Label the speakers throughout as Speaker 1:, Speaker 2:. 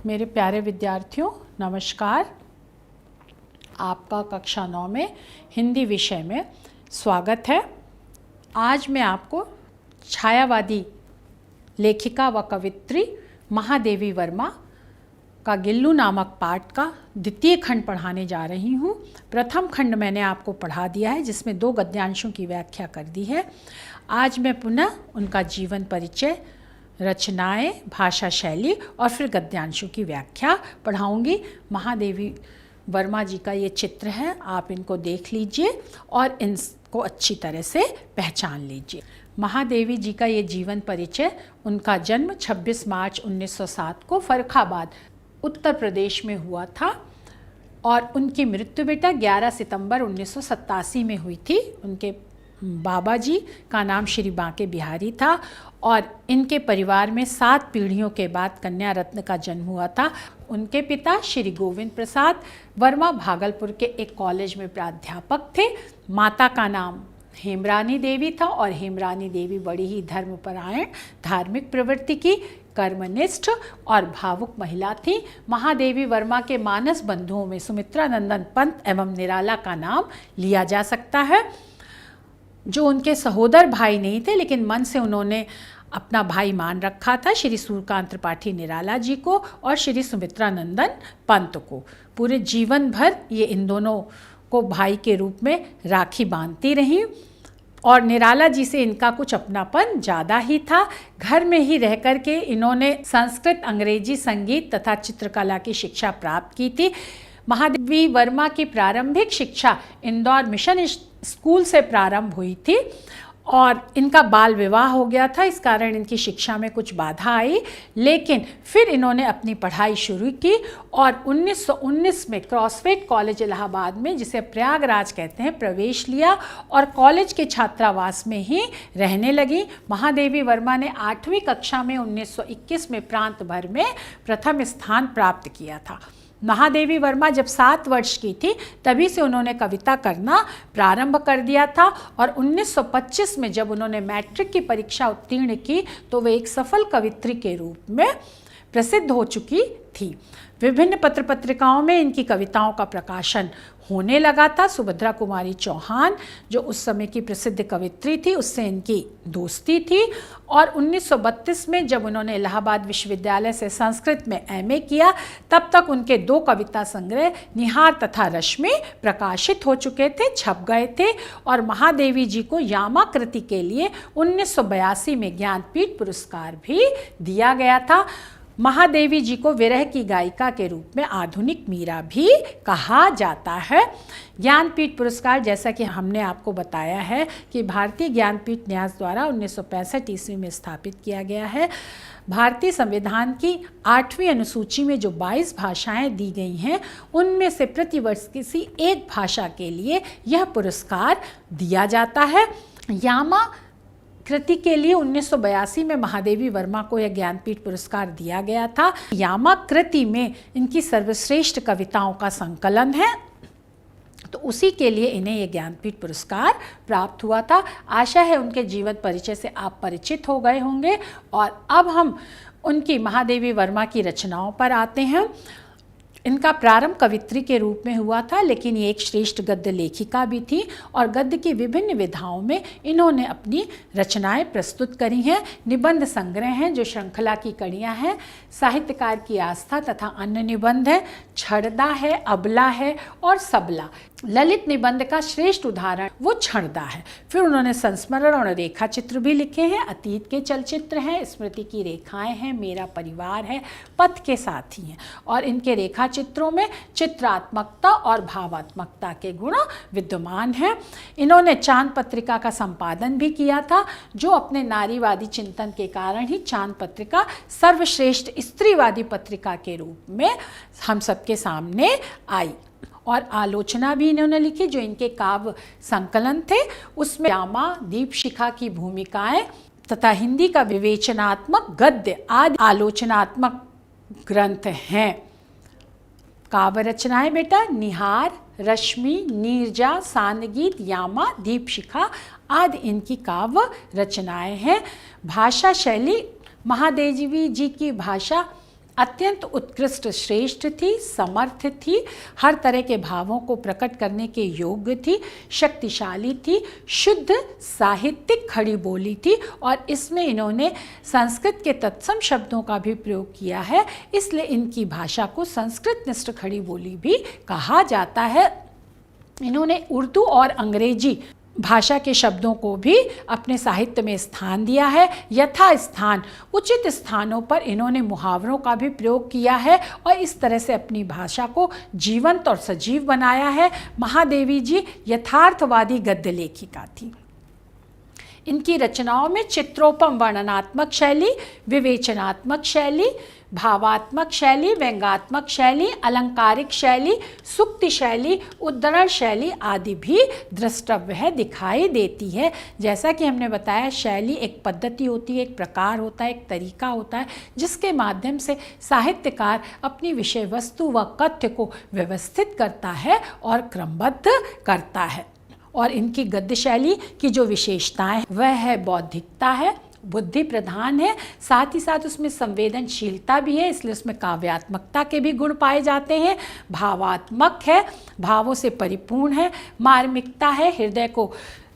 Speaker 1: मेरे प्यारे विद्यार्थियों नमस्कार। आपका कक्षा 9 में हिंदी विषय में स्वागत है। आज मैं आपको छायावादी लेखिका व कवित्री महादेवी वर्मा का गिल्लू नामक पाठ का द्वितीय खंड पढ़ाने जा रही हूँ। प्रथम खंड मैंने आपको पढ़ा दिया है जिसमें 2 गद्यांशों की व्याख्या कर दी है। आज मैं पुनः उनका जीवन परिचय, रचनाएं, भाषा शैली और फिर गद्यांशों की व्याख्या पढ़ाऊंगी। महादेवी वर्मा जी का ये चित्र है, आप इनको देख लीजिए और इनको अच्छी तरह से पहचान लीजिए। महादेवी जी का ये जीवन परिचय, उनका जन्म 26 मार्च 1907 को फर्रुखाबाद उत्तर प्रदेश में हुआ था और उनकी मृत्यु बेटा 11 सितंबर 1987 में हुई थी। उनके बाबा जी का नाम श्री बांके बिहारी था और इनके परिवार में 7 पीढ़ियों के बाद कन्या रत्न का जन्म हुआ था। उनके पिता श्री गोविंद प्रसाद वर्मा भागलपुर के एक कॉलेज में प्राध्यापक थे। माता का नाम हेमरानी देवी था और हेमरानी देवी बड़ी ही धर्मपरायण, धार्मिक प्रवृत्ति की, कर्मनिष्ठ और भावुक महिला थी। महादेवी वर्मा के मानस बंधुओं में सुमित्रा नंदन पंत एवं निराला का नाम लिया जा सकता है, जो उनके सहोदर भाई नहीं थे लेकिन मन से उन्होंने अपना भाई मान रखा था, श्री सूर्यकांत त्रिपाठी निराला जी को और श्री सुमित्रा नंदन पंत को। पूरे जीवन भर ये इन दोनों को भाई के रूप में राखी बांधती रहीं और निराला जी से इनका कुछ अपनापन ज़्यादा ही था। घर में ही रह कर के इन्होंने संस्कृत, अंग्रेजी, संगीत तथा चित्रकला की शिक्षा प्राप्त की थी। महादेवी वर्मा की प्रारंभिक शिक्षा इंदौर मिशन स्कूल से प्रारंभ हुई थी और इनका बाल विवाह हो गया था, इस कारण इनकी शिक्षा में कुछ बाधा आई, लेकिन फिर इन्होंने अपनी पढ़ाई शुरू की और 1919 में क्रॉसफेट कॉलेज इलाहाबाद में, जिसे प्रयागराज कहते हैं, प्रवेश लिया और कॉलेज के छात्रावास में ही रहने लगी। महादेवी वर्मा ने 8वीं कक्षा में 1921 में प्रांत भर में प्रथम स्थान प्राप्त किया था। महादेवी वर्मा जब 7 वर्ष की थी तभी से उन्होंने कविता करना प्रारंभ कर दिया था और 1925 में जब उन्होंने मैट्रिक की परीक्षा उत्तीर्ण की तो वे एक सफल कवित्री के रूप में प्रसिद्ध हो चुकी थी। विभिन्न पत्र पत्रिकाओं में इनकी कविताओं का प्रकाशन होने लगा था। सुभद्रा कुमारी चौहान, जो उस समय की प्रसिद्ध कवित्री थी, उससे इनकी दोस्ती थी और 1932 में जब उन्होंने इलाहाबाद विश्वविद्यालय से संस्कृत में एमए किया तब तक उनके 2 कविता संग्रह निहार तथा रश्मि प्रकाशित हो चुके थे, छप गए थे और महादेवी जी को यामा कृति के लिए 1982 में ज्ञानपीठ पुरस्कार भी दिया गया था। महादेवी जी को विरह की गायिका के रूप में आधुनिक मीरा भी कहा जाता है। ज्ञानपीठ पुरस्कार, जैसा कि हमने आपको बताया है कि भारतीय ज्ञानपीठ न्यास द्वारा 1965 ईस्वी में स्थापित किया गया है। भारतीय संविधान की 8वीं अनुसूची में जो 22 भाषाएं दी गई हैं उनमें से प्रतिवर्ष किसी एक भाषा के लिए यह पुरस्कार दिया जाता है। यामा कृति के लिए 1982 में महादेवी वर्मा को यह ज्ञानपीठ पुरस्कार दिया गया था। यामा कृति में इनकी सर्वश्रेष्ठ कविताओं का संकलन है, तो उसी के लिए इन्हें यह ज्ञानपीठ पुरस्कार प्राप्त हुआ था। आशा है उनके जीवन परिचय से आप परिचित हो गए होंगे और अब हम उनकी महादेवी वर्मा की रचनाओं पर आते हैं। इनका प्रारंभ कवित्री के रूप में हुआ था, लेकिन ये एक श्रेष्ठ गद्य लेखिका भी थी और गद्य की विभिन्न विधाओं में इन्होंने अपनी रचनाएं प्रस्तुत करी हैं। निबंध संग्रह हैं जो श्रृंखला की कड़ियां हैं, साहित्यकार की आस्था तथा अन्य निबंध है, छड़दा है, अबला है और सबला। ललित निबंध का श्रेष्ठ उदाहरण वो छड़दा है। फिर उन्होंने संस्मरण और रेखा चित्र भी लिखे हैं। अतीत के चलचित्र हैं, स्मृति की रेखाएं हैं, मेरा परिवार है, पथ के साथी हैं और इनके रेखा चित्रों में चित्रात्मकता और भावात्मकता के गुण विद्यमान हैं। इन्होंने चांद पत्रिका का संपादन भी किया था, जो अपने नारीवादी चिंतन के कारण ही चांद पत्रिका सर्वश्रेष्ठ स्त्रीवादी पत्रिका के रूप में हम सबके सामने आई। और आलोचना भी इन्होंने लिखी, जो इनके काव्य संकलन थे उसमें यामा, दीपशिखा की भूमिकाएं तथा हिंदी का विवेचनात्मक गद्य आदि आलोचनात्मक ग्रंथ हैं। काव्य रचनाएं बेटा निहार, रश्मि, नीरजा, सानगीत, यामा, दीपशिखा आदि इनकी काव्य रचनाएं हैं। भाषा शैली, महादेवी जी की भाषा अत्यंत उत्कृष्ट श्रेष्ठ थी, समर्थ थी, हर तरह के भावों को प्रकट करने के योग्य थी, शक्तिशाली थी, शुद्ध साहित्यिक खड़ी बोली थी और इसमें इन्होंने संस्कृत के तत्सम शब्दों का भी प्रयोग किया है, इसलिए इनकी भाषा को संस्कृतनिष्ठ खड़ी बोली भी कहा जाता है। इन्होंने उर्दू और अंग्रेजी भाषा के शब्दों को भी अपने साहित्य में स्थान दिया है। यथा स्थान, उचित स्थानों पर इन्होंने मुहावरों का भी प्रयोग किया है और इस तरह से अपनी भाषा को जीवंत और सजीव बनाया है। महादेवी जी यथार्थवादी गद्य लेखिका थी। इनकी रचनाओं में चित्रोपम वर्णनात्मक शैली, विवेचनात्मक शैली, भावात्मक शैली, व्यंग्यात्मक शैली, अलंकारिक शैली, सुक्ति शैली, उद्धरण शैली आदि भी द्रष्टव्य है, दिखाई देती है। जैसा कि हमने बताया, शैली एक पद्धति होती है, एक प्रकार होता है, एक तरीका होता है, जिसके माध्यम से साहित्यकार अपनी विषय वस्तु व कथ्य को व्यवस्थित करता है और क्रमबद्ध करता है। और इनकी गद्य शैली की जो विशेषताएं वह है बौद्धिकता है, बुद्धि प्रधान है, साथ ही साथ उसमें संवेदनशीलता भी है, इसलिए उसमें काव्यात्मकता के भी गुण पाए जाते हैं। भावात्मक है, भावों से परिपूर्ण है, मार्मिकता है, हृदय को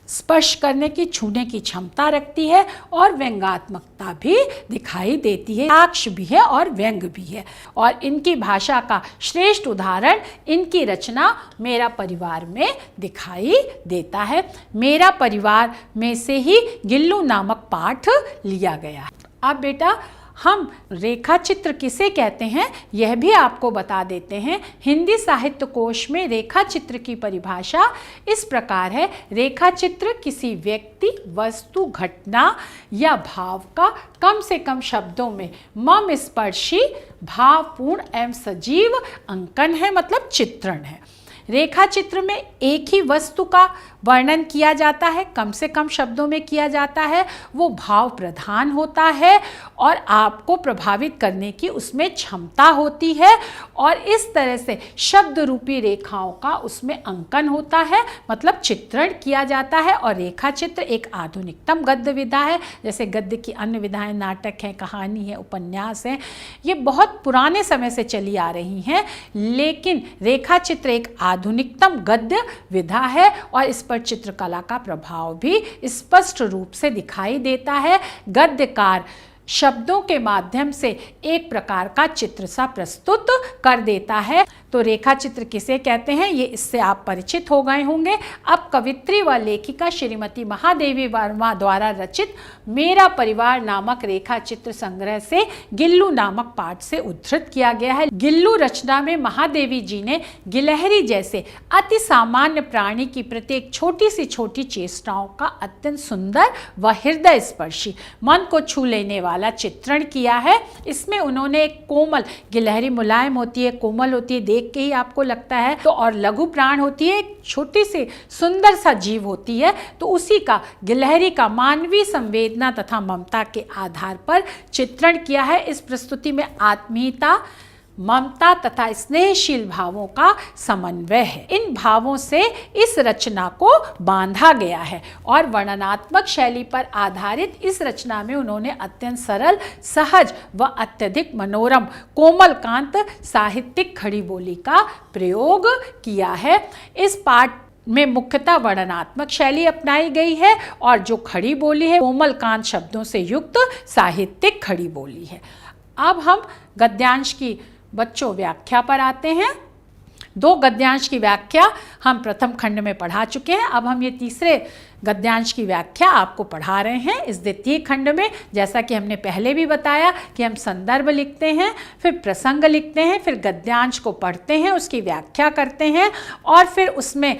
Speaker 1: स्पर्श करने की, छूने की क्षमता रखती है और व्यंग्यात्मकता भी दिखाई देती है, साक्ष भी है और व्यंग भी है। और इनकी भाषा का श्रेष्ठ उदाहरण इनकी रचना मेरा परिवार में दिखाई देता है। मेरा परिवार में से ही गिल्लू नामक पाठ लिया गया है। अब बेटा हम रेखा चित्र किसे कहते हैं यह भी आपको बता देते हैं। हिंदी साहित्य कोश में रेखा चित्र की परिभाषा इस प्रकार है: रेखा चित्र किसी व्यक्ति, वस्तु, घटना या भाव का कम से कम शब्दों में मर्म स्पर्शी, भावपूर्ण एवं सजीव अंकन है, मतलब चित्रण है। रेखा चित्र में एक ही वस्तु का वर्णन किया जाता है, कम से कम शब्दों में किया जाता है, वो भाव प्रधान होता है और आपको प्रभावित करने की उसमें क्षमता होती है और इस तरह से शब्द रूपी रेखाओं का उसमें अंकन होता है, मतलब चित्रण किया जाता है। और रेखा चित्र एक आधुनिकतम गद्य विधा है। जैसे गद्य की अन्य विधाएं नाटक है, कहानी है, उपन्यास है, ये बहुत पुराने समय से चली आ रही हैं, लेकिन रेखा चित्र एक आधुनिकतम गद्य विधा है और इस पर चित्रकला का प्रभाव भी स्पष्ट रूप से दिखाई देता है। गद्यकार शब्दों के माध्यम से एक प्रकार का चित्र सा प्रस्तुत कर देता है। तो रेखा चित्र किसे कहते हैं ये इससे आप परिचित हो गए होंगे। अब कवित्री व लेखिका श्रीमती महादेवी वर्मा द्वारा रचित मेरा परिवार नामक रेखा चित्र संग्रह से गिल्लू नामक पाठ से उद्धृत किया गया है। गिल्लू रचना में महादेवी जी ने गिलहरी जैसे अति सामान्य प्राणी की प्रत्येक छोटी सी छोटी चेष्टाओं का अत्यंत सुंदर व हृदय स्पर्शी, मन को छू लेने वाला चित्रण किया है। इसमें उन्होंने एक कोमल, गिलहरी मुलायम होती है, कोमल होती है, देख के ही आपको लगता है, तो और लघु प्राण होती है, एक छोटी सी सुंदर सा जीव होती है, तो उसी का गिलहरी का मानवीय संवेदना तथा ममता के आधार पर चित्रण किया है। इस प्रस्तुति में आत्मीयता, ममता तथा स्नेहशील भावों का समन्वय है। इन भावों से इस रचना को बांधा गया है और वर्णनात्मक शैली पर आधारित इस रचना में उन्होंने अत्यंत सरल, सहज व अत्यधिक मनोरम कोमलकांत साहित्यिक खड़ी बोली का प्रयोग किया है। इस पाठ में मुख्यतः वर्णनात्मक शैली अपनाई गई है और जो खड़ी बोली है कोमलकांत शब्दों से युक्त साहित्यिक खड़ी बोली है। अब हम गद्यांश की बच्चों व्याख्या पर आते हैं। 2 गद्यांश की व्याख्या हम प्रथम खंड में पढ़ा चुके हैं। अब हम ये तीसरे गद्यांश की व्याख्या आपको पढ़ा रहे हैं इस द्वितीय खंड में। जैसा कि हमने पहले भी बताया कि हम संदर्भ लिखते हैं, फिर प्रसंग लिखते हैं, फिर गद्यांश को पढ़ते हैं, उसकी व्याख्या करते हैं और फिर उसमें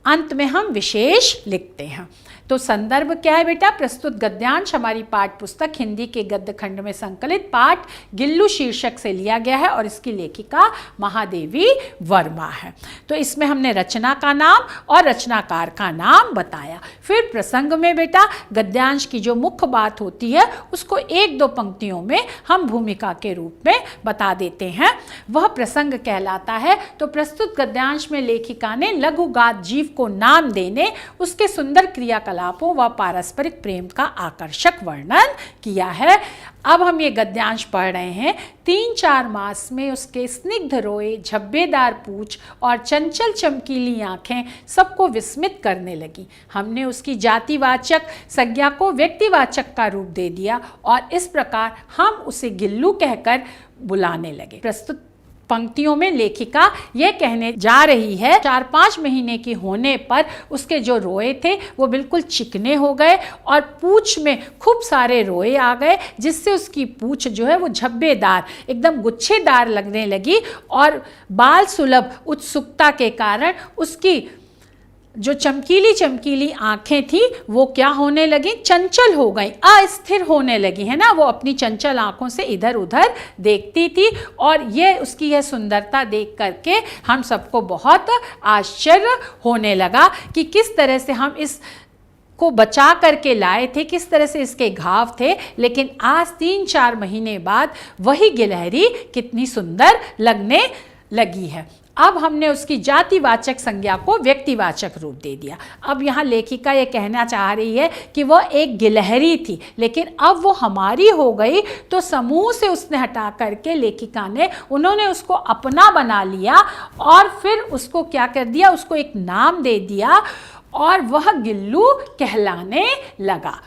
Speaker 1: अंत में हम विशेष लिखते हैं। तो संदर्भ क्या है बेटा? प्रस्तुत गद्यांश हमारी पाठ पुस्तक हिंदी के गद्य खंड में संकलित पाठ गिल्लू शीर्षक से लिया गया है और इसकी लेखिका महादेवी वर्मा है। तो इसमें हमने रचना का नाम और रचनाकार का नाम बताया। फिर प्रसंग में बेटा गद्यांश की जो मुख्य बात होती है उसको 1-2 पंक्तियों में हम भूमिका के रूप में बता देते हैं, वह प्रसंग कहलाता है। तो प्रस्तुत गद्यांश में लेखिका ने लघुगात जीव को नाम देने, उसके सुंदर क्रियाकलापों व पारस्परिक प्रेम का आकर्षक वर्णन किया है। अब हम ये गद्यांश पढ़ रहे हैं। 3-4 मास में उसके स्निग्ध रोए, झब्बेदार पूंछ और चंचल चमकीली आंखें सबको विस्मित करने लगी। हमने उसकी जातिवाचक संज्ञा को व्यक्तिवाचक का रूप दे दिया और इस प्रकार हम उसे गिल्लू कहकर बुलाने लगे। प्रस्तुत पंक्तियों में लेखिका यह कहने जा रही है 4-5 महीने की होने पर उसके जो रोए थे वो बिल्कुल चिकने हो गए और पूंछ में खूब सारे रोए आ गए, जिससे उसकी पूंछ जो है वो झब्बेदार एकदम गुच्छेदार लगने लगी और बाल सुलभ उत्सुकता के कारण उसकी जो चमकीली चमकीली आंखें थी वो क्या होने लगी, चंचल हो गई, अस्थिर होने लगी, है ना। वो अपनी चंचल आंखों से इधर उधर देखती थी और ये उसकी यह सुंदरता देख करके हम सबको बहुत आश्चर्य होने लगा कि किस तरह से हम इस को बचा करके लाए थे, किस तरह से इसके घाव थे, लेकिन आज 3-4 महीने बाद वही गिलहरी कितनी सुंदर लगने लगी है। अब हमने उसकी जातिवाचक संज्ञा को व्यक्तिवाचक रूप दे दिया। अब यहाँ लेखिका ये कहना चाह रही है कि वह एक गिलहरी थी, लेकिन अब वो हमारी हो गई, तो समूह से उसने हटा करके लेखिका ने उन्होंने उसको अपना बना लिया और फिर उसको क्या कर दिया, उसको एक नाम दे दिया और वह गिल्लू कहलाने लगा।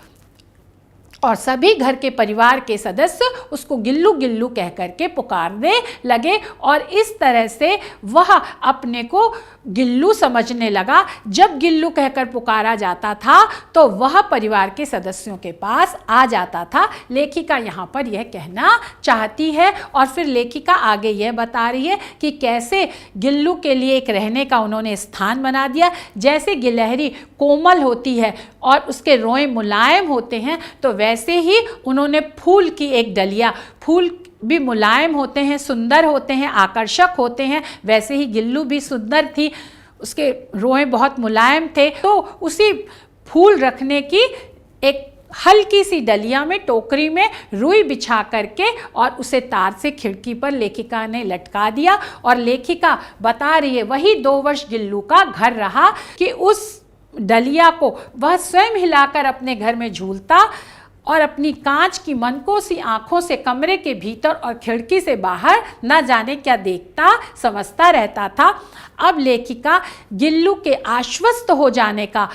Speaker 1: और सभी घर के परिवार के सदस्य उसको गिल्लू गिल्लू कह करके पुकारने लगे और इस तरह से वह अपने को गिल्लू समझने लगा। जब गिल्लू कहकर पुकारा जाता था तो वह परिवार के सदस्यों के पास आ जाता था। लेखिका यहाँ पर यह कहना चाहती है और फिर लेखिका आगे यह बता रही है कि कैसे गिल्लू के लिए एक रहने का उन्होंने स्थान बना दिया। जैसे गिलहरी कोमल होती है और उसके रोए मुलायम होते हैं, तो वैसे ही उन्होंने फूल की एक डलिया, फूल भी मुलायम होते हैं, सुंदर होते हैं, आकर्षक होते हैं, वैसे ही गिल्लू भी सुंदर थी, उसके रोए बहुत मुलायम थे। तो उसी फूल रखने की एक हल्की सी डलिया में, टोकरी में रुई बिछा करके और उसे तार से खिड़की पर लेखिका ने लटका दिया। और लेखिका बता रही है वही 2 वर्ष गिल्लू का घर रहा कि उस डलिया को वह स्वयं हिलाकर अपने घर में झूलता और अपनी कांच की मनको सी आंखों से कमरे के भीतर और खिड़की से बाहर न जाने क्या देखता समझता रहता था। अब लेखिका गिल्लू के आश्वस्त हो जाने का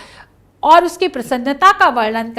Speaker 1: और उसकी प्रसन्नता का वर्णन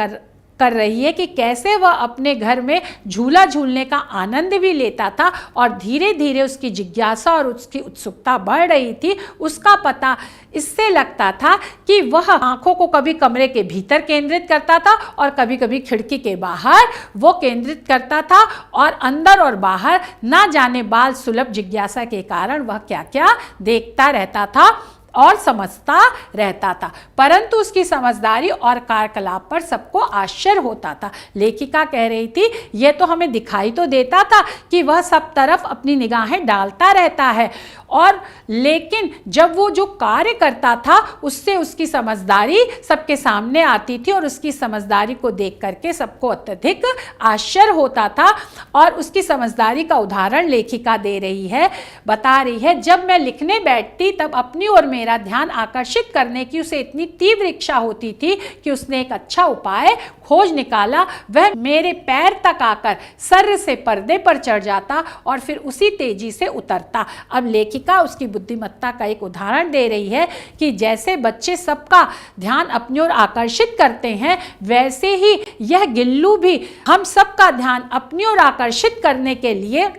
Speaker 1: कर रही है कि कैसे वह अपने घर में झूला झूलने का आनंद भी लेता था और धीरे धीरे उसकी जिज्ञासा और उसकी उत्सुकता बढ़ रही थी। उसका पता इससे लगता था कि वह आंखों को कभी कमरे के भीतर केंद्रित करता था और कभी कभी खिड़की के बाहर वो केंद्रित करता था और अंदर और बाहर ना जाने बाल सुलभ जिज्ञासा के कारण वह क्या क्या देखता रहता था और समझता रहता था, परंतु उसकी समझदारी और कार्यकलाप पर सबको आश्चर्य होता था। लेखिका कह रही थी यह तो हमें दिखाई तो देता था कि वह सब तरफ अपनी निगाहें डालता रहता है, और लेकिन जब वो जो कार्य करता था उससे उसकी समझदारी सबके सामने आती थी और उसकी समझदारी को देख करके सबको अत्यधिक आश्चर्य होता था। और उसकी समझदारी का उदाहरण लेखिका दे रही है, बता रही है, जब मैं लिखने बैठती तब अपनी ओर मेरा ध्यान आकर्षित करने की उसे इतनी तीव्र इच्छा होती थी कि उसने एक अच्छा उपाय खोज निकाला। वह मेरे पैर तक आकर सर से पर्दे पर चढ़ जाता और फिर उसी तेजी से उतरता। अब लेखिका उसकी बुद्धिमत्ता का एक उदाहरण दे रही है कि जैसे बच्चे सबका ध्यान अपनी ओर आकर्षित करते हैं, वैसे ही यह गिल्लू भी हम सबका ध्यान अपनी ओर आकर्षित करने के लिए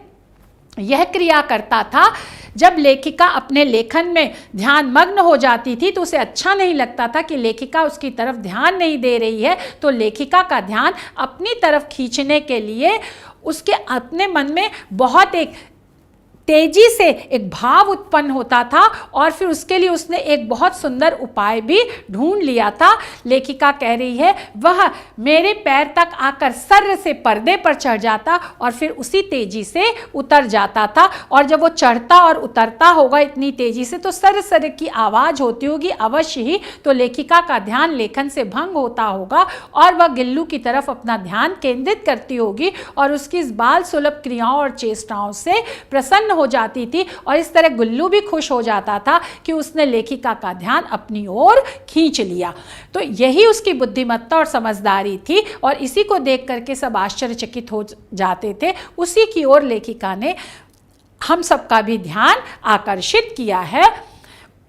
Speaker 1: यह क्रिया करता था। जब लेखिका अपने लेखन में ध्यान मग्न हो जाती थी तो उसे अच्छा नहीं लगता था कि लेखिका उसकी तरफ ध्यान नहीं दे रही है, तो लेखिका का ध्यान अपनी तरफ खींचने के लिए उसके अपने मन में बहुत एक तेजी से एक भाव उत्पन्न होता था और फिर उसके लिए उसने एक बहुत सुंदर उपाय भी ढूंढ लिया था। लेखिका कह रही है वह मेरे पैर तक आकर सर से पर्दे पर चढ़ जाता और फिर उसी तेजी से उतर जाता था, और जब वो चढ़ता और उतरता होगा इतनी तेजी से तो सर सर की आवाज़ होती होगी अवश्य ही, तो लेखिका का ध्यान लेखन से भंग होता होगा और वह गिल्लू की तरफ अपना ध्यान केंद्रित करती होगी और उसकी इस बाल सुलभ क्रियाओं और चेष्टाओं से प्रसन्न हो जाती थी और इस तरह गुल्लू भी खुश हो जाता था कि उसने लेखिका का ध्यान अपनी ओर खींच लिया। तो यही उसकी बुद्धिमत्ता और समझदारी थी और इसी को देख करके सब आश्चर्यचकित हो जाते थे। उसी की ओर लेखिका ने हम सबका भी ध्यान आकर्षित किया है।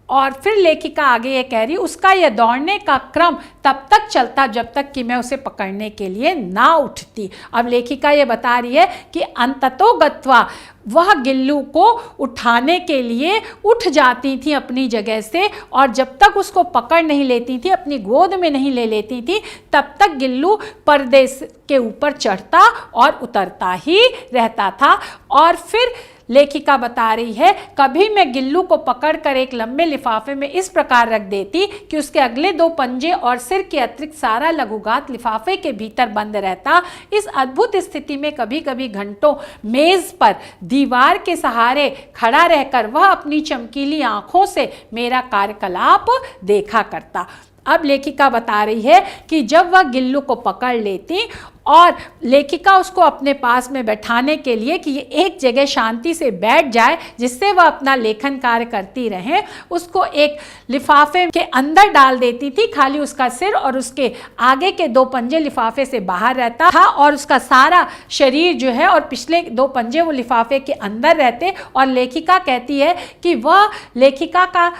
Speaker 1: और फिर लेखिका आगे ये कह रही, उसका यह दौड़ने का क्रम तब तक चलता जब तक कि मैं उसे पकड़ने के लिए ना उठती। अब लेखिका ये बता रही है कि अंततोगत्वा वह गिल्लू को उठाने के लिए उठ जाती थी अपनी जगह से, और जब तक उसको पकड़ नहीं लेती थी, अपनी गोद में नहीं ले लेती थी, तब तक गिल्लू पर्दे के ऊपर चढ़ता और उतरता ही रहता था। और फिर लेखिका बता रही है, कभी मैं गिल्लू को पकड़कर एक लंबे लिफाफे में इस प्रकार रख देती कि उसके अगले 2 पंजे और सिर के अतिरिक्त सारा लघुगात लिफाफे के भीतर बंद रहता। इस अद्भुत स्थिति में कभी कभी घंटों मेज पर दीवार के सहारे खड़ा रहकर वह अपनी चमकीली आंखों से मेरा कार्यकलाप देखा करता। अब लेखिका बता रही है कि जब वह गिल्लू को पकड़ लेती और लेखिका उसको अपने पास में बैठाने के लिए कि ये एक जगह शांति से बैठ जाए जिससे वह अपना लेखन कार्य करती रहे, उसको एक लिफाफे के अंदर डाल देती थी। खाली उसका सिर और उसके आगे के 2 पंजे लिफाफे से बाहर रहता था और उसका सारा शरीर जो है और पिछले 2 पंजे वो लिफाफे के अंदर रहते। और लेखिका कहती है कि वह लेखिका का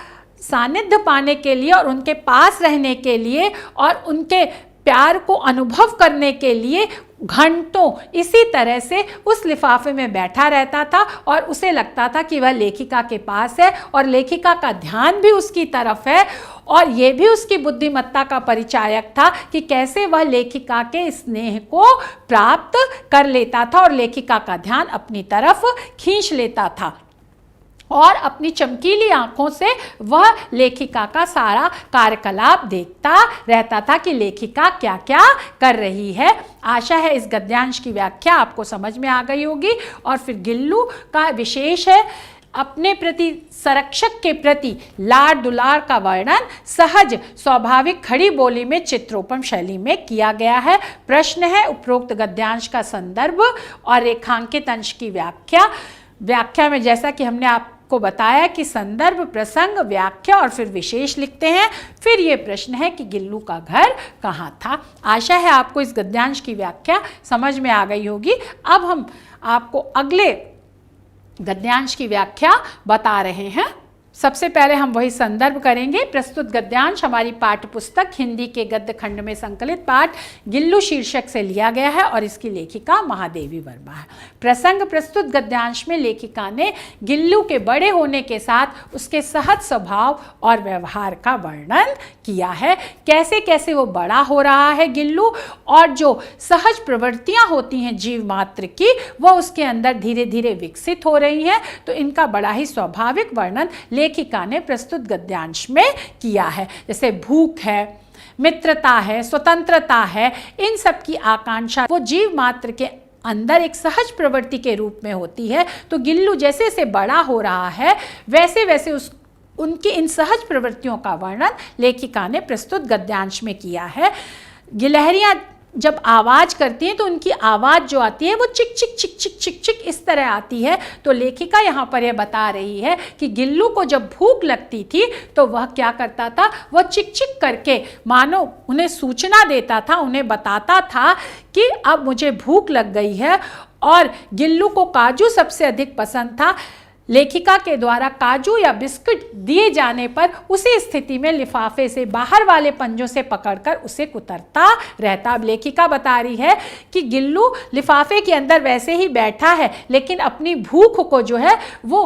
Speaker 1: सानिध्य पाने के लिए और उनके पास रहने के लिए और उनके प्यार को अनुभव करने के लिए घंटों इसी तरह से उस लिफाफे में बैठा रहता था और उसे लगता था कि वह लेखिका के पास है और लेखिका का ध्यान भी उसकी तरफ है। और ये भी उसकी बुद्धिमत्ता का परिचायक था कि कैसे वह लेखिका के स्नेह को प्राप्त कर लेता था और लेखिका का ध्यान अपनी तरफ खींच लेता था और अपनी चमकीली आंखों से वह लेखिका का सारा कार्यकलाप देखता रहता था कि लेखिका क्या क्या कर रही है। आशा है इस गद्यांश की व्याख्या आपको समझ में आ गई होगी। और फिर गिल्लू का विशेष है, अपने प्रति संरक्षक के प्रति लाड दुलार का वर्णन सहज स्वाभाविक खड़ी बोली में चित्रोपम शैली में किया गया है। प्रश्न है, उपरोक्त गद्यांश का संदर्भ और रेखांकित अंश की व्याख्या में जैसा कि हमने आपको बताया कि संदर्भ, प्रसंग, व्याख्या और फिर विशेष लिखते हैं। फिर ये प्रश्न है कि गिल्लू का घर कहाँ था। आशा है आपको इस गद्यांश की व्याख्या समझ में आ गई होगी। अब हम आपको अगले गद्यांश की व्याख्या बता रहे हैं। सबसे पहले हम वही संदर्भ करेंगे। प्रस्तुत गद्यांश हमारी पाठ्य पुस्तक हिंदी के गद्य खंड में संकलित पाठ गिल्लू शीर्षक से लिया गया है और इसकी लेखिका महादेवी वर्मा है। प्रसंग, प्रस्तुत गद्यांश में लेखिका ने गिल्लू के बड़े होने के साथ उसके सहज स्वभाव और व्यवहार का वर्णन किया है। कैसे कैसे वो बड़ा हो रहा है गिल्लू और जो सहज प्रवृत्तियां होती हैं जीव मात्र की, वह उसके अंदर धीरे धीरे विकसित हो रही हैं। तो इनका बड़ा ही स्वाभाविक वर्णन लेखिका ने प्रस्तुत गद्यांश में किया है। जैसे भूख है, मित्रता है, स्वतंत्रता है, इन सब की आकांक्षा वो जीव मात्र के अंदर एक सहज प्रवृत्ति के रूप में होती है। तो गिल्लू जैसे जैसे बड़ा हो रहा है वैसे वैसे उनकी इन सहज प्रवृत्तियों का वर्णन लेखिका ने प्रस्तुत गद्यांश में किया है। गिलहरियां जब आवाज़ करती हैं तो उनकी आवाज़ जो आती है वो चिक चिक चिक चिक चिक चिक इस तरह आती है। तो लेखिका यहाँ पर यह बता रही है कि गिल्लू को जब भूख लगती थी तो वह क्या करता था, वह चिक चिक करके मानो उन्हें सूचना देता था, उन्हें बताता था कि अब मुझे भूख लग गई है। और गिल्लू को काजू सबसे अधिक पसंद था। लेखिका के द्वारा काजू या बिस्कुट दिए जाने पर उसी स्थिति में लिफाफे से बाहर वाले पंजों से पकड़कर उसे कुतरता रहता। अब लेखिका बता रही है कि गिल्लू लिफाफे के अंदर वैसे ही बैठा है लेकिन अपनी भूख को जो है वो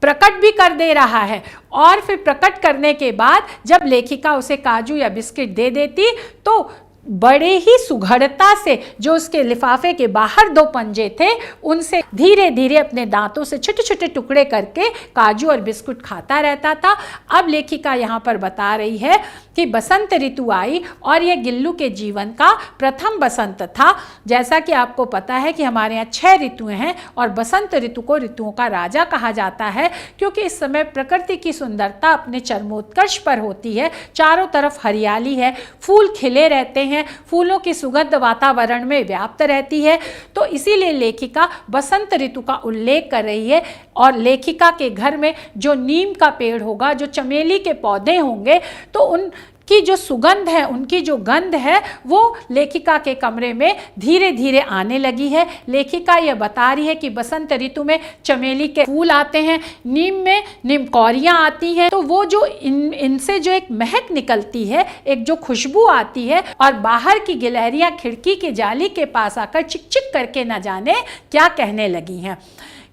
Speaker 1: प्रकट भी कर दे रहा है। और फिर प्रकट करने के बाद जब लेखिका उसे काजू या बिस्किट दे देती तो बड़े ही सुघड़ता से जो उसके लिफाफे के बाहर 2 पंजे थे उनसे धीरे धीरे अपने दांतों से छोटे छोटे टुकड़े करके काजू और बिस्कुट खाता रहता था। अब लेखिका यहाँ पर बता रही है कि बसंत ऋतु आई और यह गिल्लू के जीवन का प्रथम बसंत था। जैसा कि आपको पता है कि हमारे यहाँ 6 ऋतुएं हैं और बसंत ऋतु को ऋतुओं का राजा कहा जाता है क्योंकि इस समय प्रकृति की सुंदरता अपने चरमोत्कर्ष पर होती है। चारों तरफ हरियाली है, फूल खिले रहते हैं, हैं, फूलों की सुगंध वातावरण में व्याप्त रहती है। तो इसीलिए लेखिका बसंत ऋतु का उल्लेख कर रही है और लेखिका के घर में जो नीम का पेड़ होगा, जो चमेली के पौधे होंगे, तो उनकी जो सुगंध है, उनकी जो गंध है, वो लेखिका के कमरे में धीरे धीरे आने लगी है। लेखिका यह बता रही है कि बसंत ऋतु में चमेली के फूल आते हैं, नीम में नीमकौरियाँ आती हैं, तो वो जो इनसे जो एक महक निकलती है, एक जो खुशबू आती है, और बाहर की गिलहरियाँ खिड़की के जाली के पास आकर चिक चिक करके न जाने क्या कहने लगी हैं।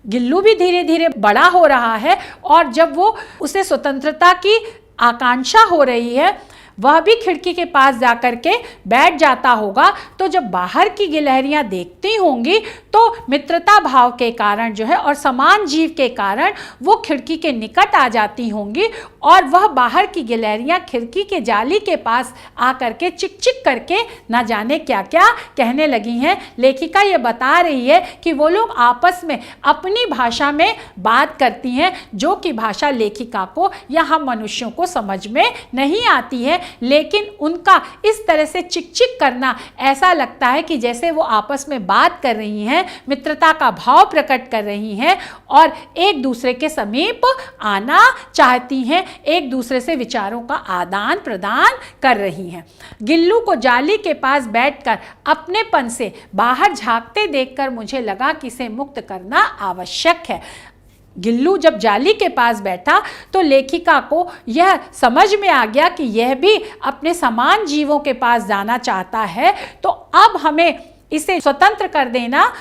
Speaker 1: गिल्लू भी धीरे धीरे बड़ा हो रहा है और जब वो उसे स्वतंत्रता की आकांक्षा हो रही है, वह भी खिड़की के पास जाकर के बैठ जाता होगा। तो जब बाहर की गिलहरियां देखती होंगी तो मित्रता भाव के कारण जो है और समान जीव के कारण वो खिड़की के निकट आ जाती होंगी और वह बाहर की गिलहरियां खिड़की के जाली के पास आकर के चिक चिक करके ना जाने क्या क्या कहने लगी हैं। लेखिका ये बता रही है कि वो लोग आपस में अपनी भाषा में बात करती हैं, जो कि भाषा लेखिका को या हम मनुष्यों को समझ में नहीं आती है, लेकिन उनका इस तरह से चिक चिक करना ऐसा लगता है कि जैसे वो आपस में बात कर रही हैं, मित्रता का भाव प्रकट कर रही हैं और एक दूसरे के समीप आना चाहती हैं, एक दूसरे से विचारों का आदान प्रदान कर रही हैं। गिल्लू को जाली के पास बैठकर अपनेपन से बाहर झांकते देखकर मुझे लगा कि इसे मुक्त करना आवश्यक है। गिल्लू जब जाली के पास बैठा तो लेखिका को यह समझ में आ गया कि यह भी अपने समान जीवों के पास जाना चाहता है, तो अब हमें इसे स्वतंत्र कर देना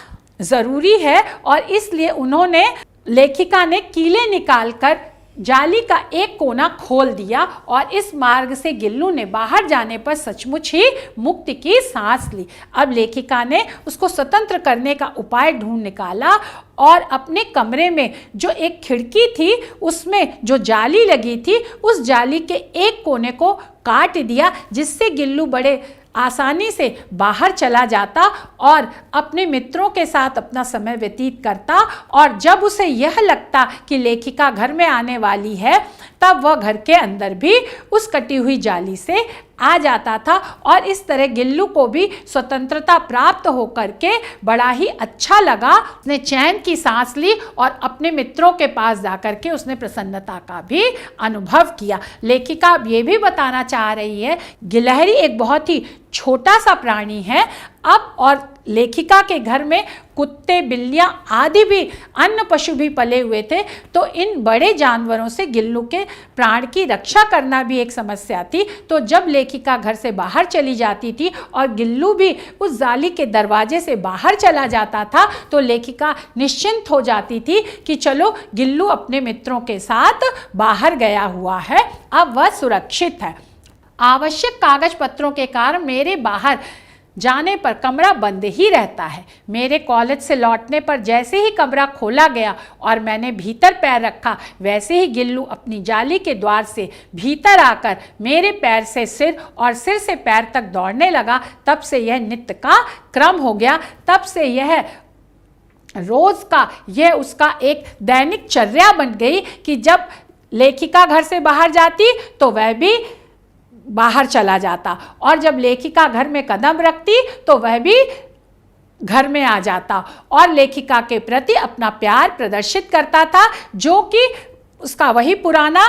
Speaker 1: ज़रूरी है। और इसलिए लेखिका ने कीले निकालकर जाली का एक कोना खोल दिया और इस मार्ग से गिल्लू ने बाहर जाने पर सचमुच ही मुक्ति की सांस ली। अब लेखिका ने उसको स्वतंत्र करने का उपाय ढूंढ निकाला और अपने कमरे में जो एक खिड़की थी उसमें जो जाली लगी थी उस जाली के एक कोने को काट दिया, जिससे गिल्लू बड़े आसानी से बाहर चला जाता और अपने मित्रों के साथ अपना समय व्यतीत करता। और जब उसे यह लगता कि लेखिका घर में आने वाली है, तब वह घर के अंदर भी उस कटी हुई जाली से आ जाता था और इस तरह गिल्लू को भी स्वतंत्रता प्राप्त होकर के बड़ा ही अच्छा लगा। उसने चैन की सांस ली और अपने मित्रों के पास जाकर के उसने प्रसन्नता का भी अनुभव किया। लेखिका ये भी बताना चाह रही है, गिलहरी एक बहुत ही छोटा सा प्राणी है अब, और लेखिका के घर में कुत्ते, बिल्लियां आदि भी अन्य पशु भी पले हुए थे, तो इन बड़े जानवरों से गिल्लू के प्राण की रक्षा करना भी एक समस्या थी। तो जब लेखिका घर से बाहर चली जाती थी और गिल्लू भी उस जाली के दरवाजे से बाहर चला जाता था, तो लेखिका निश्चिंत हो जाती थी कि चलो गिल्लू अपने मित्रों के साथ बाहर गया हुआ है, अब वह सुरक्षित है। आवश्यक कागज पत्रों के कारण मेरे बाहर जाने पर कमरा बंद ही रहता है। मेरे कॉलेज से लौटने पर जैसे ही कमरा खोला गया और मैंने भीतर पैर रखा, वैसे ही गिल्लू अपनी जाली के द्वार से भीतर आकर मेरे पैर से सिर और सिर से पैर तक दौड़ने लगा। तब से यह नित्य का क्रम हो गया, तब से यह रोज का यह उसका एक दैनिक चर्या बन गई कि जब लेखिका घर से बाहर जाती तो वह भी बाहर चला जाता और जब लेखिका घर में कदम रखती तो वह भी घर में आ जाता और लेखिका के प्रति अपना प्यार प्रदर्शित करता था, जो कि उसका वही पुराना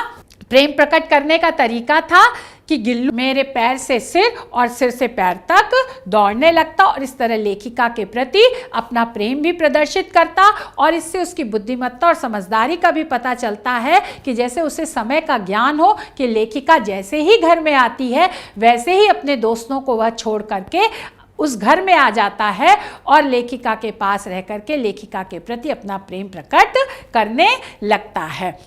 Speaker 1: प्रेम प्रकट करने का तरीका था कि गिल्लू मेरे पैर से सिर और सिर से पैर तक दौड़ने लगता और इस तरह लेखिका के प्रति अपना प्रेम भी प्रदर्शित करता। और इससे उसकी बुद्धिमत्ता और समझदारी का भी पता चलता है कि जैसे उसे समय का ज्ञान हो कि लेखिका जैसे ही घर में आती है वैसे ही अपने दोस्तों को वह छोड़ करके उस घर में आ जाता है और लेखिका के पास रह करके लेखिका के प्रति अपना प्रेम प्रकट करने लगता है।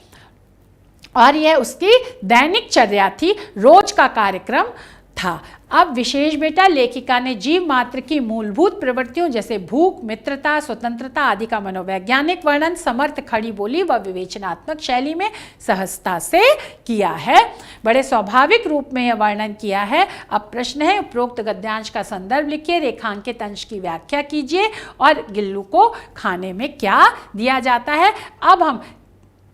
Speaker 1: और यह उसकी दैनिक चर्या थी, रोज का कार्यक्रम था। अब विशेष बेटा लेखिका ने जीव मात्र की मूलभूत प्रवृत्तियों जैसे भूख, मित्रता, स्वतंत्रता आदि का मनोवैज्ञानिक वर्णन समर्थ खड़ी बोली व विवेचनात्मक शैली में सहजता से किया है। बड़े स्वाभाविक रूप में यह वर्णन किया है। अब प्रश्न है, उपरोक्त गद्यांश का संदर्भ लिखिए, रेखांकित अंश की व्याख्या कीजिए और गिल्लू को खाने में क्या दिया जाता है। अब हम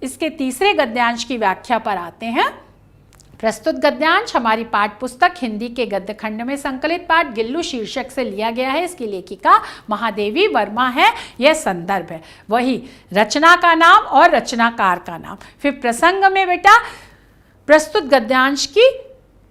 Speaker 1: इसके तीसरे गद्यांश की व्याख्या पर आते हैं। प्रस्तुत गद्यांश हमारी पाठ्य पुस्तक हिंदी के गद्य खंड में संकलित पाठ गिल्लू शीर्षक से लिया गया है। इसकी लेखिका महादेवी वर्मा है। यह संदर्भ है, वही रचना का नाम और रचनाकार का नाम। फिर प्रसंग में बेटा प्रस्तुत गद्यांश की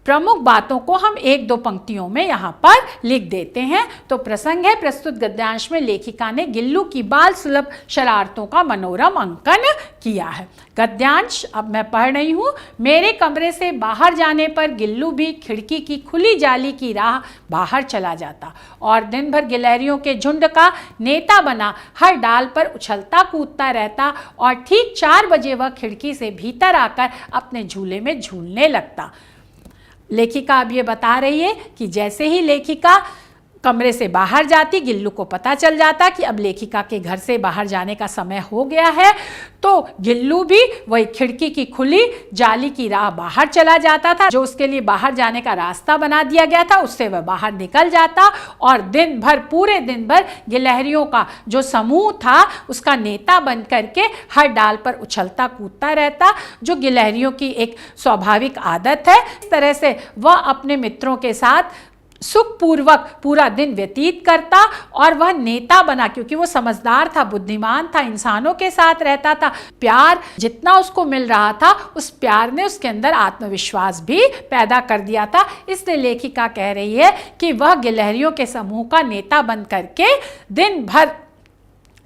Speaker 1: प्रमुख बातों को हम एक दो पंक्तियों में यहाँ पर लिख देते हैं। तो प्रसंग है, प्रस्तुत गद्यांश में लेखिका ने गिल्लू की बाल सुलभ शरारतों का मनोरम अंकन किया है। गद्यांश अब मैं पढ़ रही हूँ। मेरे कमरे से बाहर जाने पर गिल्लू भी खिड़की की खुली जाली की राह बाहर चला जाता और दिन भर गिलहरियों के झुंड का नेता बना हर डाल पर उछलता कूदता रहता और ठीक 4 बजे वह खिड़की से भीतर आकर अपने झूले में झूलने लगता। लेखिका अब ये बता रही है कि जैसे ही लेखिका कमरे से बाहर जाती, गिल्लू को पता चल जाता कि अब लेखिका के घर से बाहर जाने का समय हो गया है, तो गिल्लू भी वही खिड़की की खुली जाली की राह बाहर चला जाता था। जो उसके लिए बाहर जाने का रास्ता बना दिया गया था, उससे वह बाहर निकल जाता और दिन भर, पूरे दिन भर गिलहरियों का जो समूह था उसका नेता बन करके हर डाल पर उछलता कूदता रहता, जो गिलहरियों की एक स्वाभाविक आदत है। इस तरह से वह अपने मित्रों के साथ सुखपूर्वक पूरा दिन व्यतीत करता और वह नेता बना, क्योंकि वो समझदार था, बुद्धिमान था, इंसानों के साथ रहता था। प्यार जितना उसको मिल रहा था, उस प्यार ने उसके अंदर आत्मविश्वास भी पैदा कर दिया था। इसलिए लेखिका कह रही है कि वह गिलहरियों के समूह का नेता बन करके दिन भर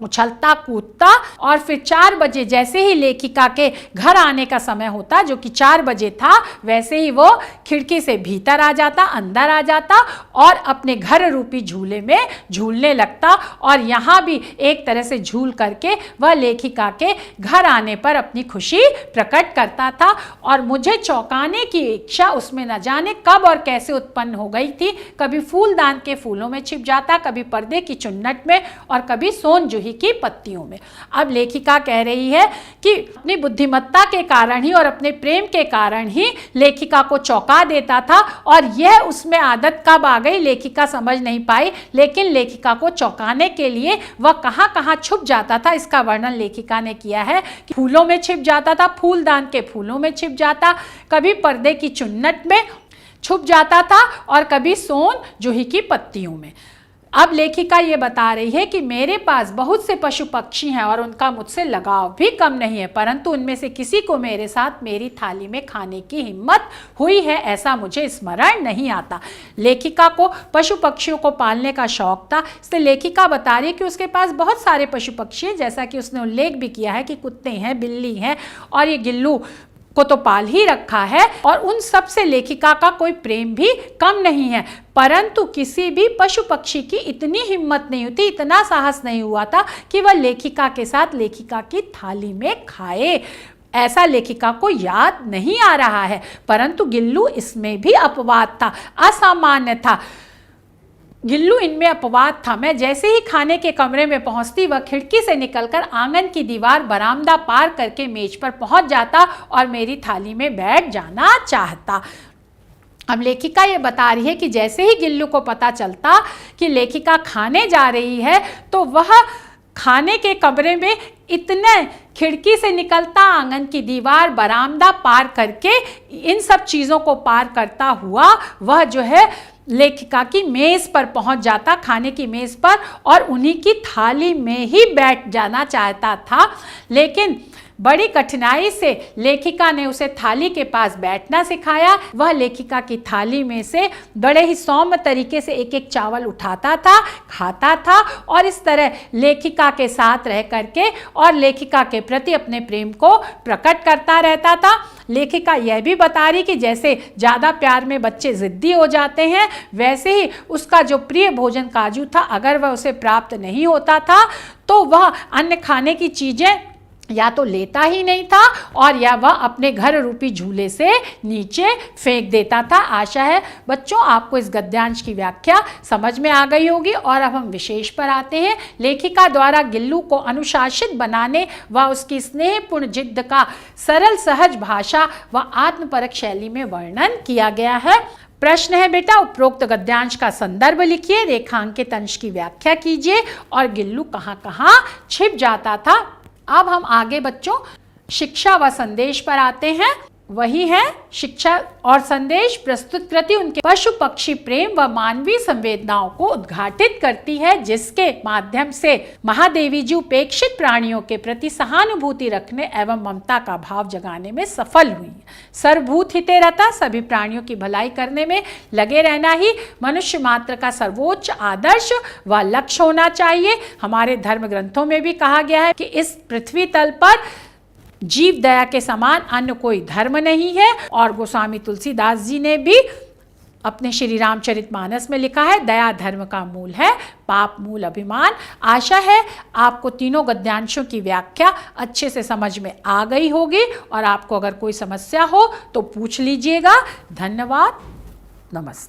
Speaker 1: उछलता कूदता और फिर 4 बजे जैसे ही लेखिका के घर आने का समय होता, जो कि 4 बजे था, वैसे ही वो खिड़की से भीतर आ जाता, अंदर आ जाता और अपने घर रूपी झूले में झूलने लगता। और यहाँ भी एक तरह से झूल करके वह लेखिका के घर आने पर अपनी खुशी प्रकट करता था। और मुझे चौंकाने की इच्छा उसमें न जाने कब और कैसे उत्पन्न हो गई थी। कभी फूलदान के फूलों में छिप जाता, कभी पर्दे की चुन्नट में और कभी सोन जूही की पत्तियों में। अब लेखिका कह रही है कि अपनी बुद्धिमत्ता के कारण ही और अपने प्रेम के कारण ही लेखिका को चौंका देता था और यह उसमें आदत कब आ गई लेखिका समझ नहीं पाई। लेकिन लेखिका को चौंकाने के लिए वह कहाँ कहाँ छुप जाता था, इसका वर्णन लेखिका ने किया है कि फूलों में छिप जाता था, फूलदान के फूलों में छिप जाता, कभी पर्दे की चुन्नट में छुप जाता था और कभी सोन जूही की पत्तियों में। अब लेखिका ये बता रही है कि मेरे पास बहुत से पशु पक्षी हैं और उनका मुझसे लगाव भी कम नहीं है, परंतु उनमें से किसी को मेरे साथ मेरी थाली में खाने की हिम्मत हुई है ऐसा मुझे स्मरण नहीं आता। लेखिका को पशु पक्षियों को पालने का शौक था, इसलिए लेखिका बता रही है कि उसके पास बहुत सारे पशु पक्षी हैं, जैसा कि उसने उल्लेख भी किया है कि कुत्ते हैं, बिल्ली हैं और ये गिल्लू को तो पाल ही रखा है और उन सब से लेखिका का कोई प्रेम भी कम नहीं है। परंतु किसी भी पशु पक्षी की इतनी हिम्मत नहीं होती, इतना साहस नहीं हुआ था कि वह लेखिका के साथ लेखिका की थाली में खाए, ऐसा लेखिका को याद नहीं आ रहा है। परंतु गिल्लू इसमें भी अपवाद था, असामान्य था। गिल्लू इनमें अपवाद था। मैं जैसे ही खाने के कमरे में पहुंचती, वह खिड़की से निकलकर आंगन की दीवार, बरामदा पार करके मेज पर पहुंच जाता और मेरी थाली में बैठ जाना चाहता। अब लेखिका ये बता रही है कि जैसे ही गिल्लू को पता चलता कि लेखिका खाने जा रही है, तो वह खाने के कमरे में इतने खिड़की से निकलता, आंगन की दीवार, बरामदा पार करके, इन सब चीज़ों को पार करता हुआ वह जो है लेखिका की मेज़ पर पहुंच जाता, खाने की मेज़ पर, और उन्हीं की थाली में ही बैठ जाना चाहता था। लेकिन बड़ी कठिनाई से लेखिका ने उसे थाली के पास बैठना सिखाया। वह लेखिका की थाली में से बड़े ही सौम्य तरीके से एक एक चावल उठाता था, खाता था और इस तरह लेखिका के साथ रह करके और लेखिका के प्रति अपने प्रेम को प्रकट करता रहता था। लेखिका यह भी बता रही कि जैसे ज़्यादा प्यार में बच्चे ज़िद्दी हो जाते हैं, वैसे ही उसका जो प्रिय भोजन काजू था, अगर वह उसे प्राप्त नहीं होता था तो वह अन्य खाने की चीज़ें या तो लेता ही नहीं था और या वह अपने घर रूपी झूले से नीचे फेंक देता था। आशा है बच्चों आपको इस गद्यांश की व्याख्या समझ में आ गई होगी। और अब हम विशेष पर आते हैं। लेखिका द्वारा गिल्लू को अनुशासित बनाने व उसकी स्नेहपूर्ण जिद्द का सरल सहज भाषा व आत्मपरक शैली में वर्णन किया गया है। प्रश्न है बेटा, उपरोक्त गद्यांश का संदर्भ लिखिए, रेखांकित अंश की व्याख्या कीजिए और गिल्लू कहाँ कहाँ छिप जाता था। अब हम आगे बच्चों शिक्षा व संदेश पर आते हैं। वही है शिक्षा और संदेश प्रस्तुत कृति उनके पशु पक्षी प्रेम व मानवीय संवेदनाओं को उद्घाटित करती है, जिसके माध्यम से महादेवी जी उपेक्षित प्राणियों के प्रति सहानुभूति रखने एवं ममता का भाव जगाने में सफल हुई। सर्वभूत हिते रता, सभी प्राणियों की भलाई करने में लगे रहना ही मनुष्य मात्र का सर्वोच्च आदर्श व लक्ष्य होना चाहिए। हमारे धर्म ग्रंथों में भी कहा गया है कि इस पृथ्वी तल पर जीव दया के समान अन्य कोई धर्म नहीं है। और गोस्वामी तुलसीदास जी ने भी अपने श्री रामचरितमानस में लिखा है, दया धर्म का मूल है, पाप मूल अभिमान। आशा है आपको तीनों गद्यांशों की व्याख्या अच्छे से समझ में आ गई होगी, और आपको अगर कोई समस्या हो तो पूछ लीजिएगा। धन्यवाद, नमस्ते।